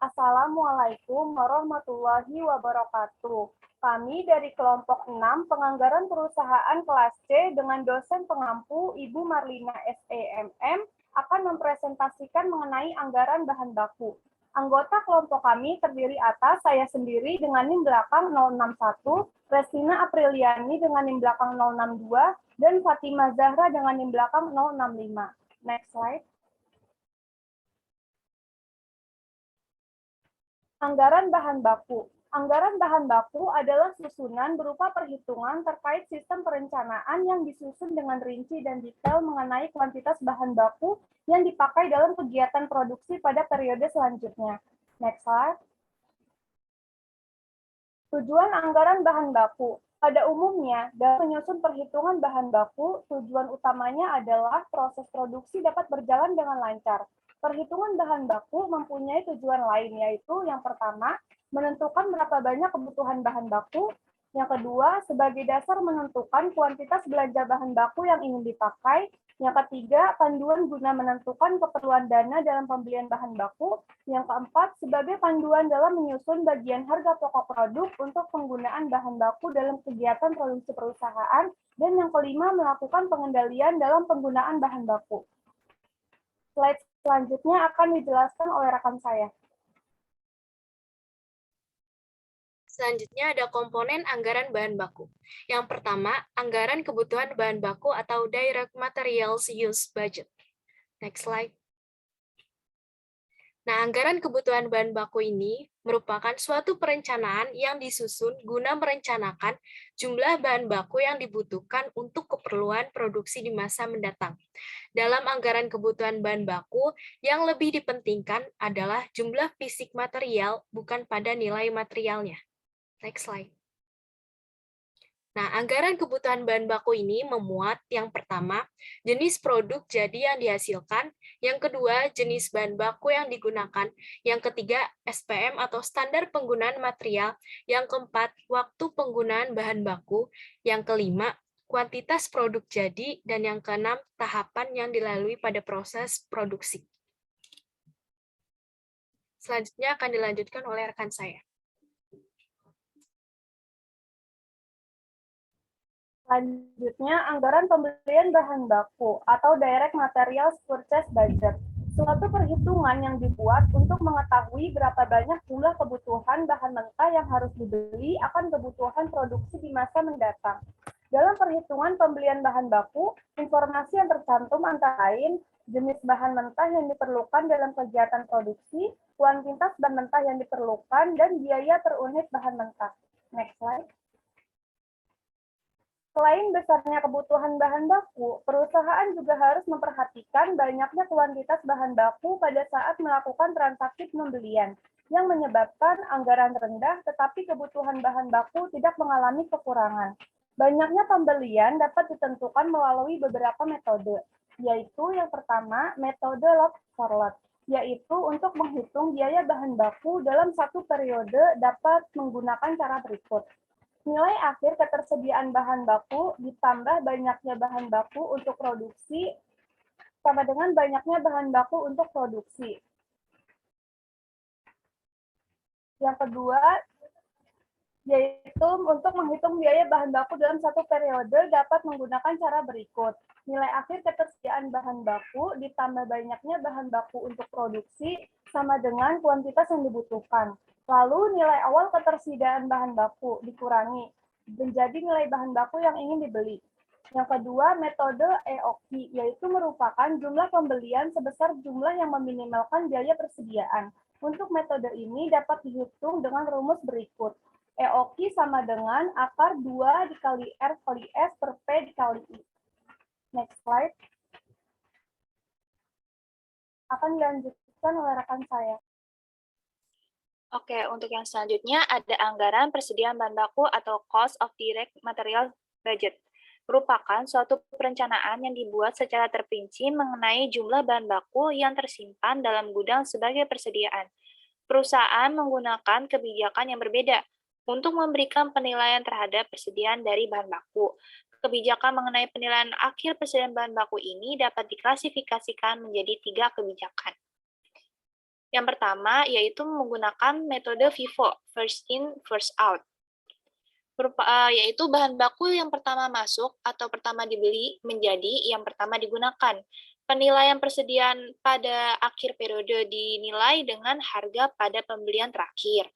Assalamualaikum warahmatullahi wabarakatuh. Kami dari kelompok 6 penganggaran perusahaan kelas C dengan dosen pengampu Ibu Marlina SEMM akan mempresentasikan mengenai anggaran bahan baku. Anggota kelompok kami terdiri atas saya sendiri dengan NIM belakang 061, Resina Apriliani dengan NIM belakang 062, dan Fatimah Zahra dengan NIM belakang 065. Next slide. Anggaran bahan baku. Anggaran bahan baku adalah susunan berupa perhitungan terkait sistem perencanaan yang disusun dengan rinci dan detail mengenai kuantitas bahan baku yang dipakai dalam kegiatan produksi pada periode selanjutnya. Next slide. Tujuan anggaran bahan baku. Pada umumnya, dalam menyusun perhitungan bahan baku, tujuan utamanya adalah proses produksi dapat berjalan dengan lancar. Perhitungan bahan baku mempunyai tujuan lain, yaitu yang pertama, menentukan berapa banyak kebutuhan bahan baku. Yang kedua, sebagai dasar menentukan kuantitas belanja bahan baku yang ingin dipakai. Yang ketiga, panduan guna menentukan keperluan dana dalam pembelian bahan baku. Yang keempat, sebagai panduan dalam menyusun bagian harga pokok produk untuk penggunaan bahan baku dalam kegiatan produksi perusahaan. Dan yang kelima, melakukan pengendalian dalam penggunaan bahan baku. Slide selanjutnya akan dijelaskan oleh rekan saya. Selanjutnya ada komponen anggaran bahan baku. Yang pertama, anggaran kebutuhan bahan baku atau Direct Materials Use Budget. Next slide. Nah, anggaran kebutuhan bahan baku ini merupakan suatu perencanaan yang disusun guna merencanakan jumlah bahan baku yang dibutuhkan untuk keperluan produksi di masa mendatang. Dalam anggaran kebutuhan bahan baku, yang lebih dipentingkan adalah jumlah fisik material, bukan pada nilai materialnya. Next slide. Nah, anggaran kebutuhan bahan baku ini memuat yang pertama, jenis produk jadi yang dihasilkan, yang kedua, jenis bahan baku yang digunakan, yang ketiga, SPM atau standar penggunaan material, yang keempat, waktu penggunaan bahan baku, yang kelima, kuantitas produk jadi, dan yang keenam, tahapan yang dilalui pada proses produksi. Selanjutnya akan dilanjutkan oleh rekan saya. Selanjutnya, anggaran pembelian bahan baku atau Direct Materials Purchase Budget. Suatu perhitungan yang dibuat untuk mengetahui berapa banyak jumlah kebutuhan bahan mentah yang harus dibeli akan kebutuhan produksi di masa mendatang. Dalam perhitungan pembelian bahan baku, informasi yang tercantum antara lain jenis bahan mentah yang diperlukan dalam kegiatan produksi, kuantitas bahan mentah yang diperlukan, dan biaya per unit bahan mentah. Next slide. Selain besarnya kebutuhan bahan baku, perusahaan juga harus memperhatikan banyaknya kuantitas bahan baku pada saat melakukan transaksi pembelian, yang menyebabkan anggaran rendah tetapi kebutuhan bahan baku tidak mengalami kekurangan. Banyaknya pembelian dapat ditentukan melalui beberapa metode, yaitu yang pertama, metode lot for lot, yaitu untuk menghitung biaya bahan baku dalam satu periode dapat menggunakan cara berikut. Nilai akhir ketersediaan bahan baku ditambah banyaknya bahan baku untuk produksi sama dengan banyaknya bahan baku untuk produksi. Yang kedua, yaitu untuk menghitung biaya bahan baku dalam satu periode dapat menggunakan cara berikut. Nilai akhir ketersediaan bahan baku ditambah banyaknya bahan baku untuk produksi sama dengan kuantitas yang dibutuhkan. Lalu nilai awal ketersediaan bahan baku dikurangi menjadi nilai bahan baku yang ingin dibeli. Yang kedua, metode EOQ, yaitu merupakan jumlah pembelian sebesar jumlah yang meminimalkan biaya persediaan. Untuk metode ini dapat dihitung dengan rumus berikut. EOQ sama dengan akar 2 dikali R kali S per P dikali I. Next slide. Akan dilanjutkan oleh rekan saya. Oke, untuk yang selanjutnya ada anggaran persediaan bahan baku atau Cost of Direct Material Budget. Merupakan suatu perencanaan yang dibuat secara terperinci mengenai jumlah bahan baku yang tersimpan dalam gudang sebagai persediaan. Perusahaan menggunakan kebijakan yang berbeda untuk memberikan penilaian terhadap persediaan dari bahan baku. Kebijakan mengenai penilaian akhir persediaan bahan baku ini dapat diklasifikasikan menjadi 3 kebijakan. Yang pertama yaitu menggunakan metode FIFO, first in, first out. Yaitu bahan baku yang pertama masuk atau pertama dibeli menjadi yang pertama digunakan. Penilaian persediaan pada akhir periode dinilai dengan harga pada pembelian terakhir.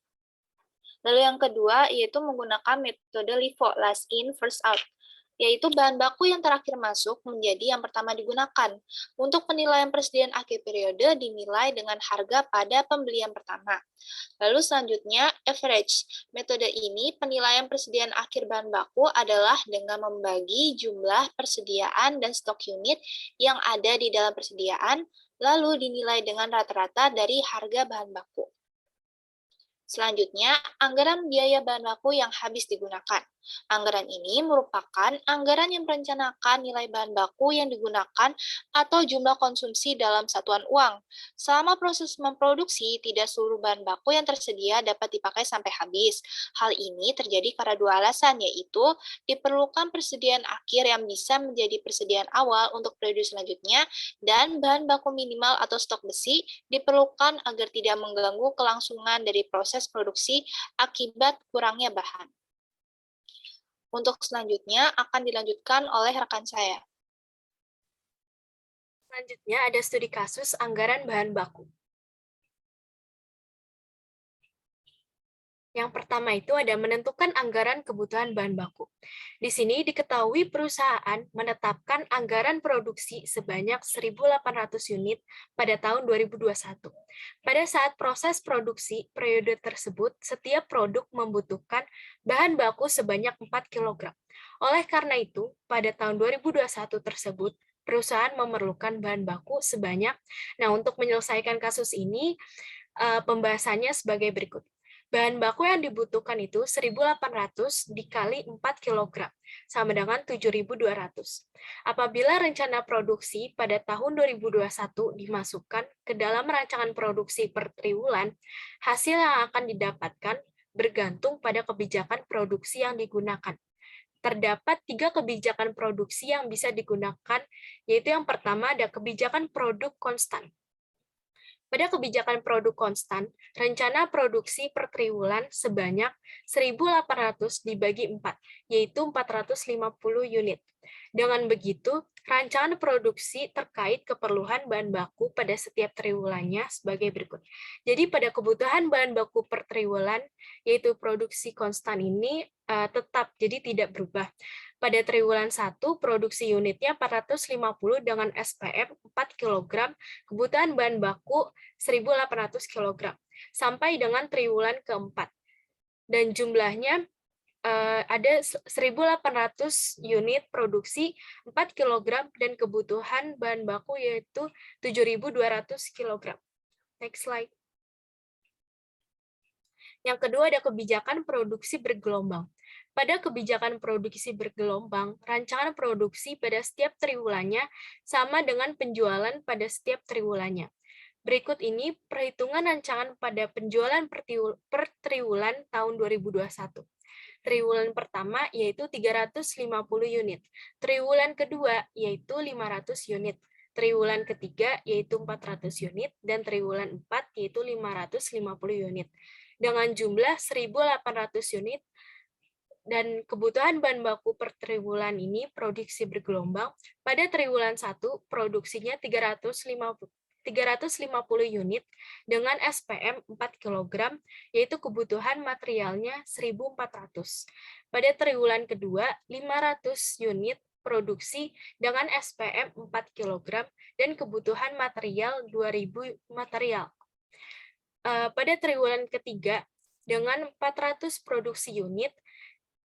Lalu yang kedua yaitu menggunakan metode LIFO, last in, first out, yaitu bahan baku yang terakhir masuk menjadi yang pertama digunakan. Untuk penilaian persediaan akhir periode dinilai dengan harga pada pembelian pertama. Lalu selanjutnya, average. Metode ini penilaian persediaan akhir bahan baku adalah dengan membagi jumlah persediaan dan stok unit yang ada di dalam persediaan, lalu dinilai dengan rata-rata dari harga bahan baku. Selanjutnya, anggaran biaya bahan baku yang habis digunakan. Anggaran ini merupakan anggaran yang merencanakan nilai bahan baku yang digunakan atau jumlah konsumsi dalam satuan uang. Selama proses memproduksi, tidak seluruh bahan baku yang tersedia dapat dipakai sampai habis. Hal ini terjadi karena dua alasan, yaitu diperlukan persediaan akhir yang bisa menjadi persediaan awal untuk periode selanjutnya, dan bahan baku minimal atau stok besi diperlukan agar tidak mengganggu kelangsungan dari proses produksi akibat kurangnya bahan. Untuk selanjutnya akan dilanjutkan oleh rekan saya. Selanjutnya ada studi kasus anggaran bahan baku. Yang pertama itu ada menentukan anggaran kebutuhan bahan baku. Di sini diketahui perusahaan menetapkan anggaran produksi sebanyak 1.800 unit pada tahun 2021. Pada saat proses produksi periode tersebut, setiap produk membutuhkan bahan baku sebanyak 4 kg. Oleh karena itu, pada tahun 2021 tersebut, perusahaan memerlukan bahan baku sebanyak, untuk menyelesaikan kasus ini, pembahasannya sebagai berikut. Bahan baku yang dibutuhkan itu 1.800 dikali 4 kg, sama dengan 7.200. Apabila rencana produksi pada tahun 2021 dimasukkan ke dalam rancangan produksi per triwulan, hasil yang akan didapatkan bergantung pada kebijakan produksi yang digunakan. Terdapat 3 kebijakan produksi yang bisa digunakan, yaitu yang pertama ada kebijakan produk konstan. Pada kebijakan produk konstan, rencana produksi per triwulan sebanyak 1.800 dibagi 4, yaitu 450 unit. Dengan begitu, rancangan produksi terkait keperluan bahan baku pada setiap triwulannya sebagai berikut. Jadi pada kebutuhan bahan baku per triwulan, yaitu produksi konstan ini tetap, jadi tidak berubah. Pada triwulan 1, produksi unitnya 450 dengan SPM 4 kg, kebutuhan bahan baku 1.800 kg, sampai dengan triwulan keempat. Dan jumlahnya ada 1.800 unit produksi 4 kg dan kebutuhan bahan baku yaitu 7.200 kg. Next slide. Yang kedua ada kebijakan produksi bergelombang. Pada kebijakan produksi bergelombang, rancangan produksi pada setiap triwulannya sama dengan penjualan pada setiap triwulannya. Berikut ini perhitungan rancangan pada penjualan per triwulan tahun 2021. Triwulan pertama yaitu 350 unit, triwulan kedua yaitu 500 unit, triwulan ketiga yaitu 400 unit, dan triwulan 4 yaitu 550 unit. Dengan jumlah 1.800 unit, dan kebutuhan bahan baku per triwulan ini produksi bergelombang. Pada triwulan 1, produksinya 350 unit dengan SPM 4 kg, yaitu kebutuhan materialnya 1.400. Pada triwulan kedua, 500 unit produksi dengan SPM 4 kg dan kebutuhan material 2.000 material. Pada triwulan ketiga, dengan 400 produksi unit,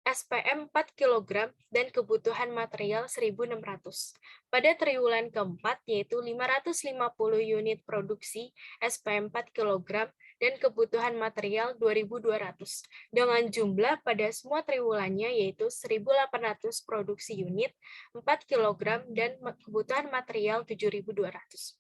SPM 4 kg, dan kebutuhan material 1.600. Pada triwulan keempat, yaitu 550 unit produksi, SPM 4 kg, dan kebutuhan material 2.200. Dengan jumlah pada semua triwulannya, yaitu 1.800 produksi unit, 4 kg, dan kebutuhan material 7.200.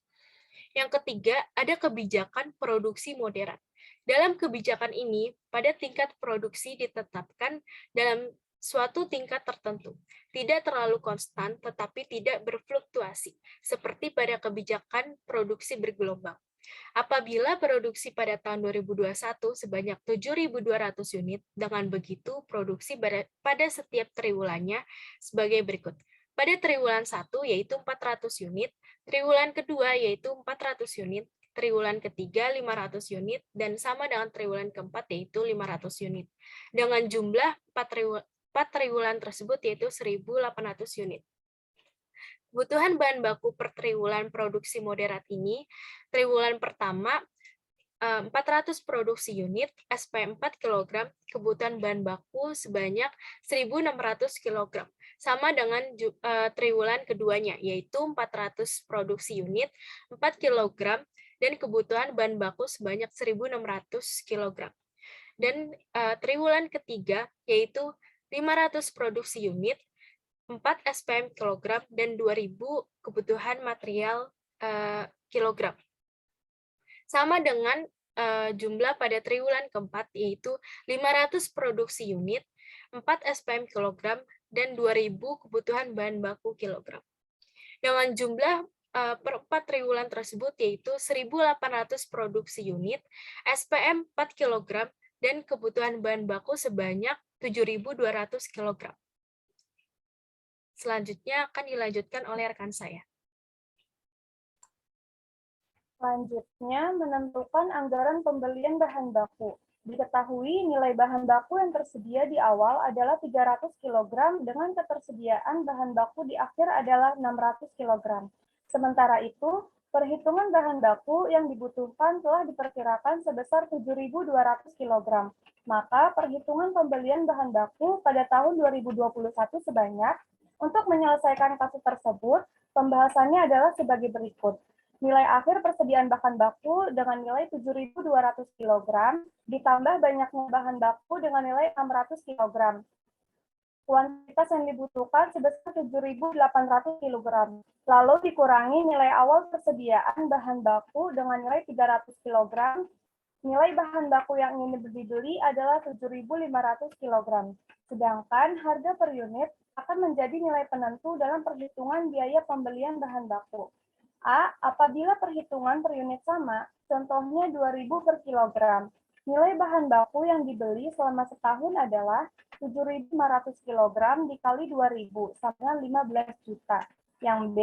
Yang ketiga, ada kebijakan produksi moderat. Dalam kebijakan ini, pada tingkat produksi ditetapkan dalam suatu tingkat tertentu, tidak terlalu konstan tetapi tidak berfluktuasi, seperti pada kebijakan produksi bergelombang. Apabila produksi pada tahun 2021 sebanyak 7.200 unit, dengan begitu produksi pada setiap triwulannya sebagai berikut. Pada triwulan 1 yaitu 400 unit, triwulan kedua yaitu 400 unit, triwulan ketiga 500 unit, dan sama dengan triwulan keempat yaitu 500 unit. Dengan jumlah 4 triwulan tersebut yaitu 1.800 unit. Kebutuhan bahan baku per triwulan produksi moderat ini, triwulan pertama 400 produksi unit, SP 4 kg, kebutuhan bahan baku sebanyak 1.600 kg. Sama dengan triwulan keduanya, yaitu 400 produksi unit, 4 kg, dan kebutuhan bahan baku sebanyak 1.600 kg. Dan triwulan ketiga, yaitu 500 produksi unit, 4 SPM kg, dan 2.000 kebutuhan material kilogram. Sama dengan jumlah pada triwulan keempat, yaitu 500 produksi unit, 4 SPM kg, dan 2.000 kebutuhan bahan baku kilogram. Dengan jumlah per 4 triwulan tersebut, yaitu 1.800 produksi unit, SPM 4 kg, dan kebutuhan bahan baku sebanyak 7.200 kg. Selanjutnya akan dilanjutkan oleh rekan saya. Selanjutnya, menentukan anggaran pembelian bahan baku. Diketahui nilai bahan baku yang tersedia di awal adalah 300 kg dengan ketersediaan bahan baku di akhir adalah 600 kg. Sementara itu, perhitungan bahan baku yang dibutuhkan telah diperkirakan sebesar 7.200 kg. Maka perhitungan pembelian bahan baku pada tahun 2021 sebanyak, untuk menyelesaikan kasus tersebut, pembahasannya adalah sebagai berikut. Nilai akhir persediaan bahan baku dengan nilai 7.200 kg, ditambah banyaknya bahan baku dengan nilai 600 kg. Kuantitas yang dibutuhkan sebesar 7.800 kg. Lalu dikurangi nilai awal persediaan bahan baku dengan nilai 300 kg. Nilai bahan baku yang ingin dibeli adalah 7.500 kg. Sedangkan harga per unit akan menjadi nilai penentu dalam perhitungan biaya pembelian bahan baku. A. Apabila perhitungan per unit sama, contohnya 2.000 per kilogram, nilai bahan baku yang dibeli selama setahun adalah 7.500 kg dikali 2.000, sama 15 juta. Yang B.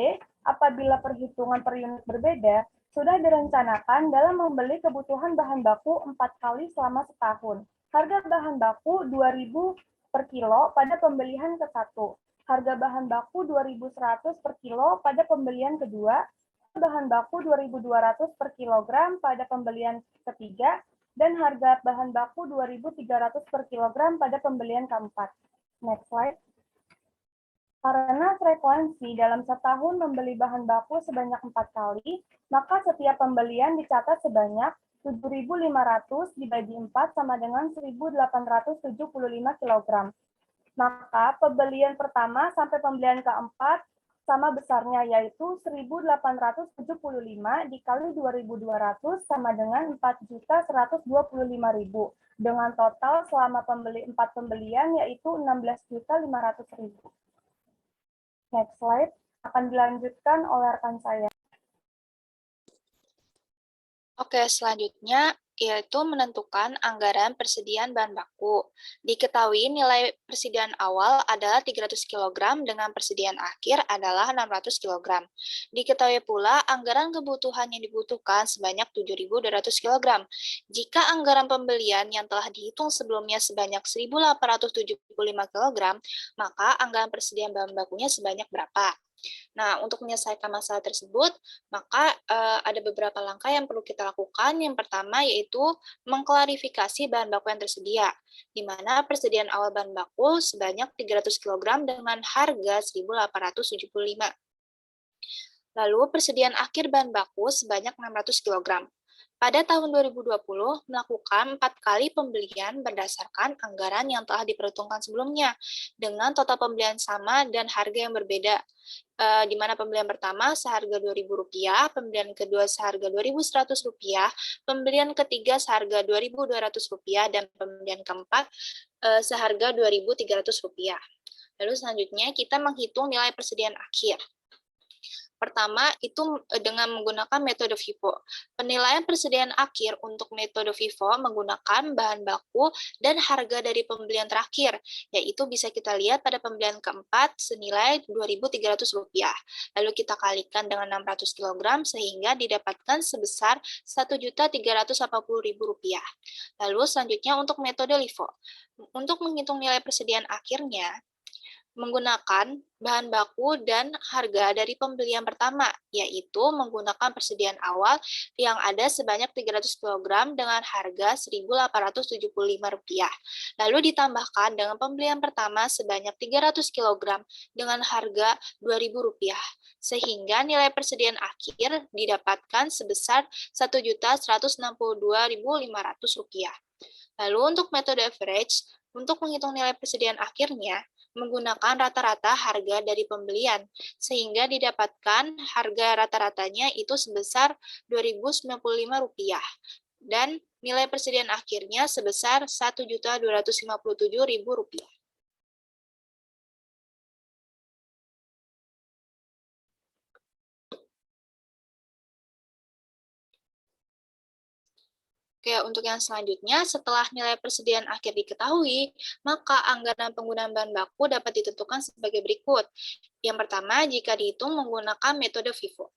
Apabila perhitungan per unit berbeda, sudah direncanakan dalam membeli kebutuhan bahan baku 4 kali selama setahun. Harga bahan baku 2.000 per kilo pada pembelian ke-1, harga bahan baku 2.100 per kilo pada pembelian kedua, bahan baku 2.200 per kilogram pada pembelian ketiga, dan harga bahan baku 2.300 per kilogram pada pembelian keempat. Next slide. Karena frekuensi dalam setahun membeli bahan baku sebanyak 4 kali, maka setiap pembelian dicatat sebanyak 7.500 dibagi 4 sama dengan 1.875 kg. Maka pembelian pertama sampai pembelian keempat sama besarnya, yaitu 1.875 dikali 2.200 sama dengan 4.125.000, dengan total selama 4 pembelian yaitu 16.500.000. Next slide, akan dilanjutkan oleh rekan saya. Oke, selanjutnya yaitu menentukan anggaran persediaan bahan baku. Diketahui nilai persediaan awal adalah 300 kg dengan persediaan akhir adalah 600 kg. Diketahui pula anggaran kebutuhan yang dibutuhkan sebanyak 7.200 kg. Jika anggaran pembelian yang telah dihitung sebelumnya sebanyak 1.875 kg, maka anggaran persediaan bahan bakunya sebanyak berapa? Nah, untuk menyelesaikan masalah tersebut, maka ada beberapa langkah yang perlu kita lakukan. Yang pertama yaitu mengklarifikasi bahan baku yang tersedia, di mana persediaan awal bahan baku sebanyak 300 kg dengan harga 1.875. Lalu persediaan akhir bahan baku sebanyak 600 kg. Pada tahun 2020, melakukan 4 kali pembelian berdasarkan anggaran yang telah diperhitungkan sebelumnya, dengan total pembelian sama dan harga yang berbeda. Di mana pembelian pertama seharga Rp2.000, pembelian kedua seharga Rp2.100, pembelian ketiga seharga Rp2.200, dan pembelian keempat seharga Rp2.300. Lalu selanjutnya kita menghitung nilai persediaan akhir. Pertama, itu dengan menggunakan metode FIFO. Penilaian persediaan akhir untuk metode FIFO menggunakan bahan baku dan harga dari pembelian terakhir, yaitu bisa kita lihat pada pembelian keempat senilai Rp2.300. Lalu kita kalikan dengan 600 kg sehingga didapatkan sebesar Rp1.380.000. Lalu selanjutnya untuk metode LIFO. Untuk menghitung nilai persediaan akhirnya, menggunakan bahan baku dan harga dari pembelian pertama, yaitu menggunakan persediaan awal yang ada sebanyak 300 kg dengan harga Rp1.875. Lalu ditambahkan dengan pembelian pertama sebanyak 300 kg dengan harga Rp2.000, sehingga nilai persediaan akhir didapatkan sebesar Rp1.162.500. Lalu untuk metode average, untuk menghitung nilai persediaan akhirnya, menggunakan rata-rata harga dari pembelian, sehingga didapatkan harga rata-ratanya itu sebesar Rp2.095 dan nilai persediaan akhirnya sebesar Rp1.257.000. Oke, untuk yang selanjutnya, setelah nilai persediaan akhir diketahui, maka anggaran penggunaan bahan baku dapat ditentukan sebagai berikut. Yang pertama, jika dihitung menggunakan metode FIFO.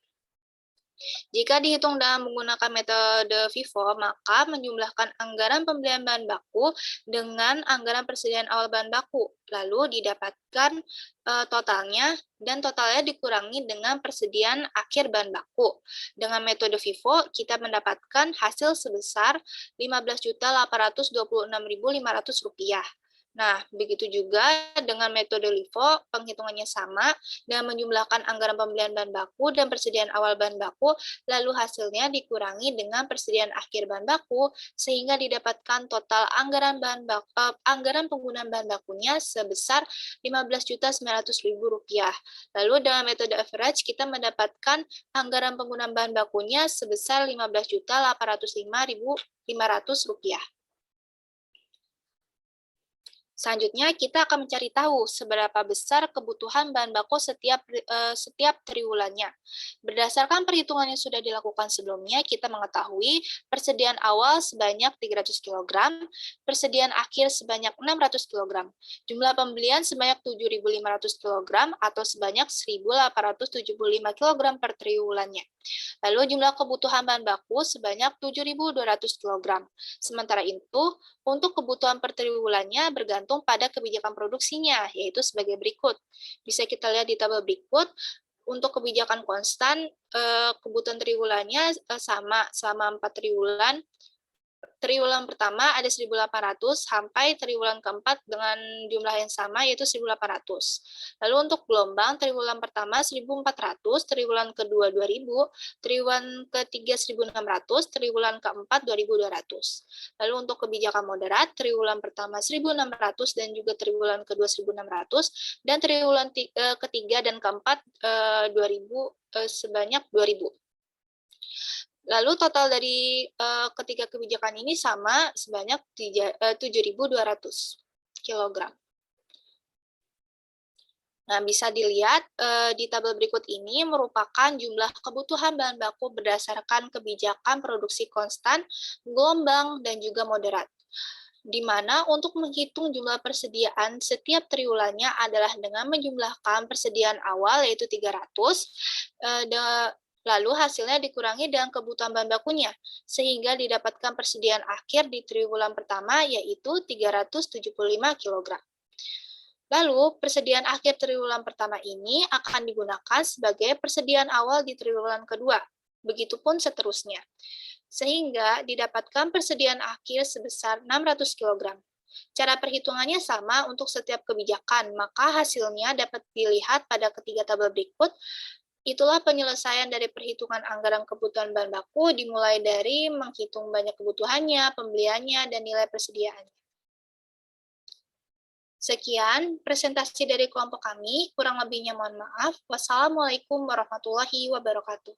Jika dihitung dengan menggunakan metode FIFO, maka menjumlahkan anggaran pembelian bahan baku dengan anggaran persediaan awal bahan baku, lalu didapatkan totalnya, dan totalnya dikurangi dengan persediaan akhir bahan baku. Dengan metode FIFO, kita mendapatkan hasil sebesar Rp15.826.500. Nah, begitu juga dengan metode LIFO, penghitungannya sama, dan menjumlahkan anggaran pembelian bahan baku dan persediaan awal bahan baku, lalu hasilnya dikurangi dengan persediaan akhir bahan baku, sehingga didapatkan total anggaran anggaran penggunaan bahan bakunya sebesar Rp15.900.000. Lalu dengan metode average, kita mendapatkan anggaran penggunaan bahan bakunya sebesar Rp15.805.500. Selanjutnya, kita akan mencari tahu seberapa besar kebutuhan bahan baku setiap triwulannya. Berdasarkan perhitungan yang sudah dilakukan sebelumnya, kita mengetahui persediaan awal sebanyak 300 kg, persediaan akhir sebanyak 600 kg, jumlah pembelian sebanyak 7.500 kg atau sebanyak 1.875 kg per triwulannya. Lalu jumlah kebutuhan bahan baku sebanyak 7.200 kg. Sementara itu, untuk kebutuhan per triwulannya bergantung pada kebijakan produksinya, yaitu sebagai berikut. Bisa kita lihat di tabel berikut. Untuk kebijakan konstan, kebutuhan triwulannya sama selama 4 triwulan. Triwulan pertama ada 1.800 sampai triwulan keempat dengan jumlah yang sama yaitu 1.800. Lalu untuk gelombang triwulan pertama 1.400, triwulan kedua 2.000, triwulan ketiga 1.600, triwulan keempat 2.200. Lalu untuk kebijakan moderat triwulan pertama 1.600 dan juga triwulan kedua 1.600 dan triwulan ketiga dan keempat 2.000 sebanyak 2.000. Lalu total dari ketiga kebijakan ini sama sebanyak 7.200 kg. Nah, bisa dilihat di tabel berikut ini merupakan jumlah kebutuhan bahan baku berdasarkan kebijakan produksi konstan, gelombang, dan juga moderat. Di mana untuk menghitung jumlah persediaan setiap triwulannya adalah dengan menjumlahkan persediaan awal yaitu 300, lalu hasilnya dikurangi dengan kebutuhan bahan bakunya, sehingga didapatkan persediaan akhir di triwulan pertama yaitu 375 kg. Lalu, persediaan akhir triwulan pertama ini akan digunakan sebagai persediaan awal di triwulan kedua, begitupun seterusnya. Sehingga didapatkan persediaan akhir sebesar 600 kg. Cara perhitungannya sama untuk setiap kebijakan, maka hasilnya dapat dilihat pada ketiga tabel berikut. Itulah penyelesaian dari perhitungan anggaran kebutuhan bahan baku dimulai dari menghitung banyak kebutuhannya, pembeliannya, dan nilai persediaannya. Sekian presentasi dari kelompok kami, kurang lebihnya mohon maaf. Wassalamualaikum warahmatullahi wabarakatuh.